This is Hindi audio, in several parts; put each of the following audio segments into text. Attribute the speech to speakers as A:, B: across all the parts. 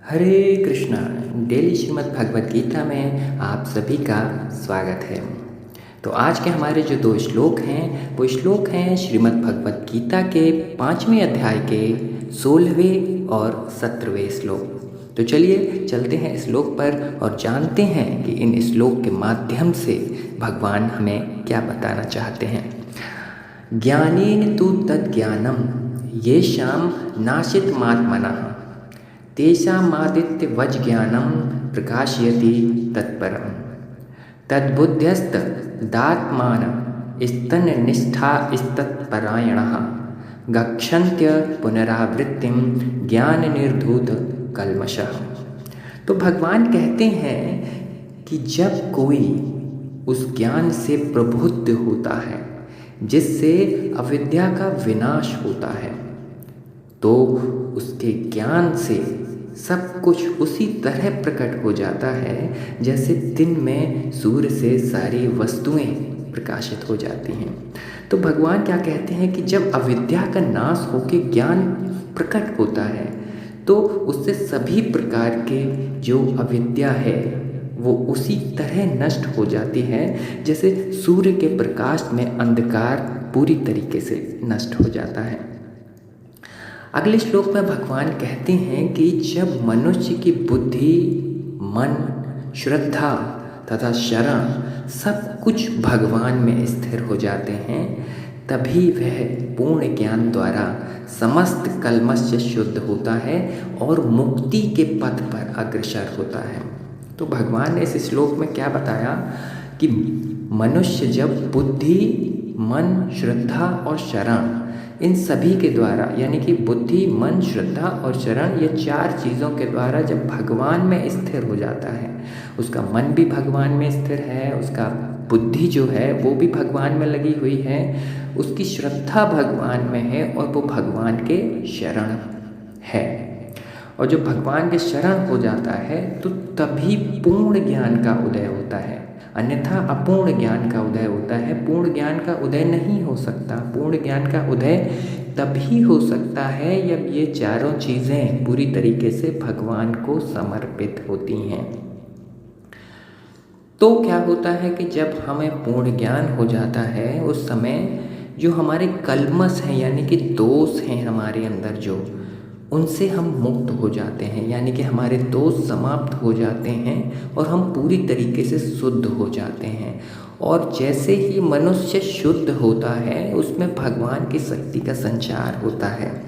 A: हरे कृष्णा। डेली श्रीमद् भगवद गीता में आप सभी का स्वागत है। तो आज के हमारे जो दो श्लोक हैं वो श्लोक हैं श्रीमद् भगवद गीता के 5वें अध्याय के 16वें और 17वें श्लोक। तो चलिए चलते हैं श्लोक पर और जानते हैं कि इन श्लोक के माध्यम से भगवान हमें क्या बताना चाहते हैं। ज्ञानेन तु तद्ज्ञानम येषां नाशितमात्मनः तेषामादित्यवज् ज्ञानं प्रकाशयति तत्परं तद्बुद्ध्यस्तदात्मान स्तन्निष्ठास्तत्परायणः गच्छन्त्य पुनरावृत्तिं ज्ञाननिर्धूत कल्मषः। तो भगवान कहते हैं कि जब कोई उस ज्ञान से प्रबुद्ध होता है जिससे अविद्या का विनाश होता है तो उसके ज्ञान से सब कुछ उसी तरह प्रकट हो जाता है जैसे दिन में सूर्य से सारी वस्तुएं प्रकाशित हो जाती हैं। तो भगवान क्या कहते हैं कि जब अविद्या का नाश होकर ज्ञान प्रकट होता है तो उससे सभी प्रकार के जो अविद्या है वो उसी तरह नष्ट हो जाती है जैसे सूर्य के प्रकाश में अंधकार पूरी तरीके से नष्ट हो जाता है। अगले श्लोक में भगवान कहते हैं कि जब मनुष्य की बुद्धि, मन, श्रद्धा तथा शरण सब कुछ भगवान में स्थिर हो जाते हैं तभी वह पूर्ण ज्ञान द्वारा समस्त कल्मश से शुद्ध होता है और मुक्ति के पथ पर अग्रसर होता है। तो भगवान ने इस श्लोक में क्या बताया कि मनुष्य जब बुद्धि, मन, श्रद्धा और शरण इन सभी के द्वारा यानी कि बुद्धि, मन, श्रद्धा और शरण ये चार चीज़ों के द्वारा जब भगवान में स्थिर हो जाता है, उसका मन भी भगवान में स्थिर है, उसका बुद्धि जो है वो भी भगवान में लगी हुई है, उसकी श्रद्धा भगवान में है और वो भगवान के शरण है। और जब भगवान के शरण हो जाता है तो तभी पूर्ण ज्ञान का उदय होता है, अन्यथा अपूर्ण ज्ञान का उदय होता है। पूर्ण ज्ञान का उदय नहीं हो सकता। पूर्ण ज्ञान का उदय तभी हो सकता है जब ये चारों चीज़ें पूरी तरीके से भगवान को समर्पित होती हैं। तो क्या होता है कि जब हमें पूर्ण ज्ञान हो जाता है उस समय जो हमारे कल्मश हैं यानी कि दोष हैं हमारे अंदर जो उनसे हम मुक्त हो जाते हैं, यानी कि हमारे दोष समाप्त हो जाते हैं और हम पूरी तरीके से शुद्ध हो जाते हैं। और जैसे ही मनुष्य शुद्ध होता है उसमें भगवान की शक्ति का संचार होता है,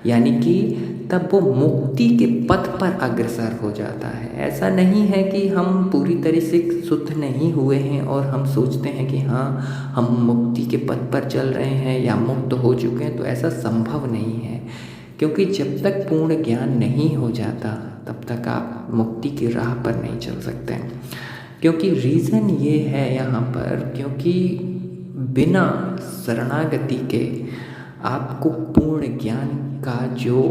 A: यानी कि तब वो मुक्ति के पथ पर अग्रसर हो जाता है। ऐसा नहीं है कि हम पूरी तरह से शुद्ध नहीं हुए हैं और हम सोचते हैं कि हाँ हम मुक्ति के पथ पर चल रहे हैं या मुक्त हो चुके हैं, तो ऐसा संभव नहीं है। क्योंकि जब तक पूर्ण ज्ञान नहीं हो जाता तब तक आप मुक्ति की राह पर नहीं चल सकते। क्योंकि रीज़न ये है यहाँ पर क्योंकि बिना शरणागति के आपको पूर्ण ज्ञान का जो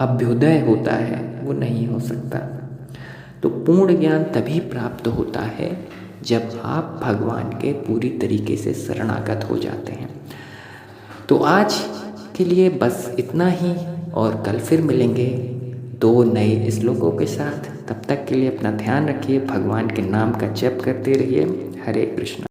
A: अभ्युदय होता है वो नहीं हो सकता। तो पूर्ण ज्ञान तभी प्राप्त होता है जब आप भगवान के पूरी तरीके से शरणागत हो जाते हैं। तो आज के लिए बस इतना ही और कल फिर मिलेंगे दो नए श्लोकों के साथ। तब तक के लिए अपना ध्यान रखिए, भगवान के नाम का जप करते रहिए। हरे कृष्ण।